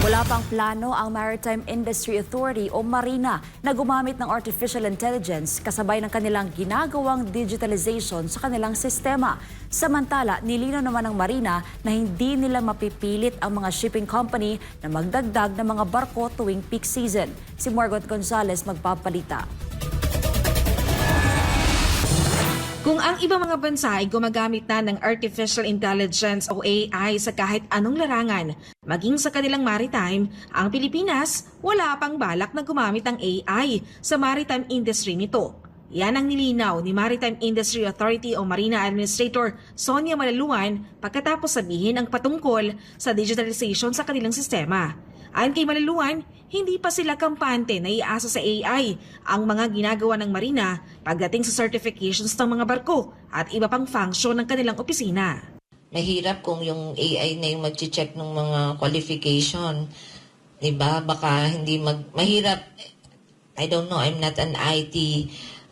Wala pang plano ang Maritime Industry Authority o MARINA na gumamit ng artificial intelligence kasabay ng kanilang ginagawang digitalization sa kanilang sistema. Samantala, nilinaw naman ng MARINA na hindi nila mapipilit ang mga shipping company na magdagdag ng mga barko tuwing peak season. Si Margot Gonzalez magpapalita. Kung ang ibang mga bansa ay gumagamit na ng artificial intelligence o AI sa kahit anong larangan, maging sa kanilang maritime, ang Pilipinas wala pang balak na gumamit ng AI sa maritime industry nito. Yan ang nilinaw ni Maritime Industry Authority o Marina Administrator Sonia Malaluan pagkatapos sabihin ang patungkol sa digitalization sa kanilang sistema. Ayon kay Malaluan, hindi pa sila kampante na iasa sa AI ang mga ginagawa ng Marina pagdating sa certifications ng mga barko at iba pang function ng kanilang opisina. Mahirap kung yung AI na yung mag-check ng mga qualification. Diba? Baka hindi mahirap. I don't know, I'm not an IT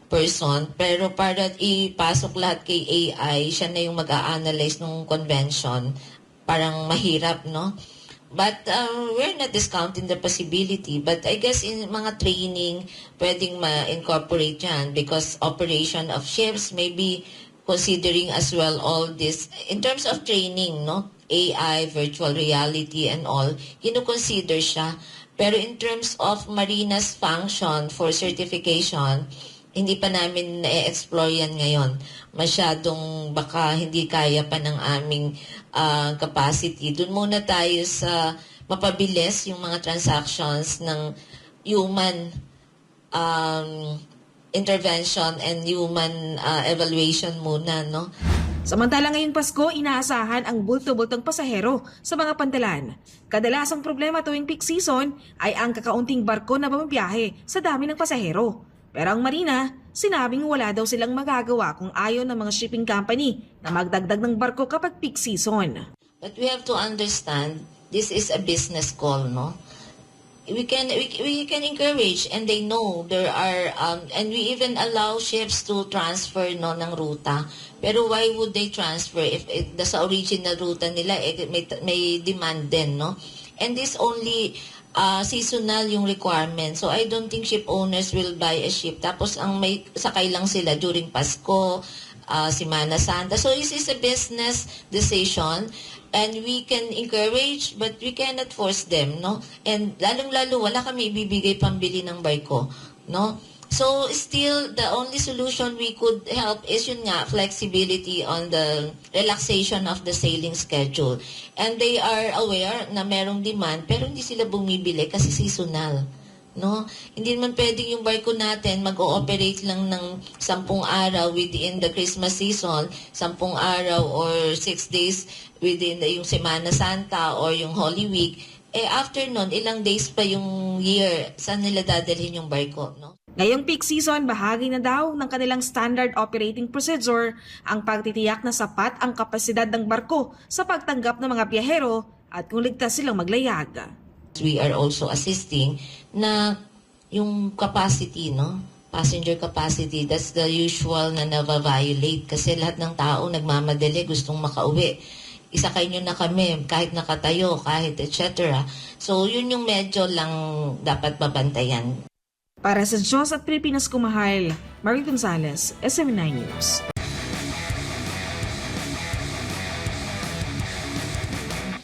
person. Pero para ipasok lahat kay AI, siya na yung mag-a-analyze ng convention. Parang mahirap, no? But we're not discounting the possibility. But I guess in mga training, pwedeng ma-incorporate yan because operation of ships, maybe considering as well all this. In terms of training, no, AI, virtual reality and all, kino-consider siya. Pero in terms of Marina's function for certification, hindi pa namin na-explore yan ngayon. Masyadong baka hindi kaya pa ng aming capacity. Doon muna tayo sa mapabilis yung mga transactions ng human intervention and human evaluation muna, no? Samantala ngayong Pasko, inaasahan ang bulto-bultong pasahero sa mga pantalan. Kadalasang problema tuwing peak season ay ang kakaunting barko na bumibiyahe sa dami ng pasahero. Pero ang Marina, sinabing wala daw silang magagawa kung ayaw ng mga shipping company na magdagdag ng barko kapag peak season. But we have to understand, this is a business call, no? We can encourage, and they know there are, and we even allow ships to transfer, no, ng ruta. Pero why would they transfer if sa original ruta nila may demand din, no? And this only seasonal yung requirement. So I don't think ship owners will buy a ship. Tapos ang may sakay lang sila during Pasko, Semana Santa. So this is a business decision and we can encourage but we cannot force them, no? And lalong-lalo wala kami ibibigay pambili ng barko, no? So still the only solution we could help is yun nga, flexibility on the relaxation of the sailing schedule. And they are aware na merong demand pero hindi sila bumibili kasi seasonal, no? Hindi naman pwedeng yung barko natin mag-ooperate lang ng 10 araw within the Christmas season, 10 araw or 6 days within yung Semana Santa or yung Holy Week. After nun, ilang days pa yung year, saan nila dadalhin yung barko, no? Ngayong peak season, bahagi na daw ng kanilang standard operating procedure ang pagtitiyak na sapat ang kapasidad ng barko sa pagtanggap ng mga biyahero at kung ligtas silang maglayag. We are also assisting na yung capacity, no? Passenger capacity, that's the usual na nava-violate kasi lahat ng tao nagmamadali, gustong makauwi. Isakay nyo na kami, kahit nakatayo, kahit etc. So yun yung medyo lang dapat mabantayan. Para sa Diyos at Pilipinas Kumahal, Margot Gonzalez, SM9 News.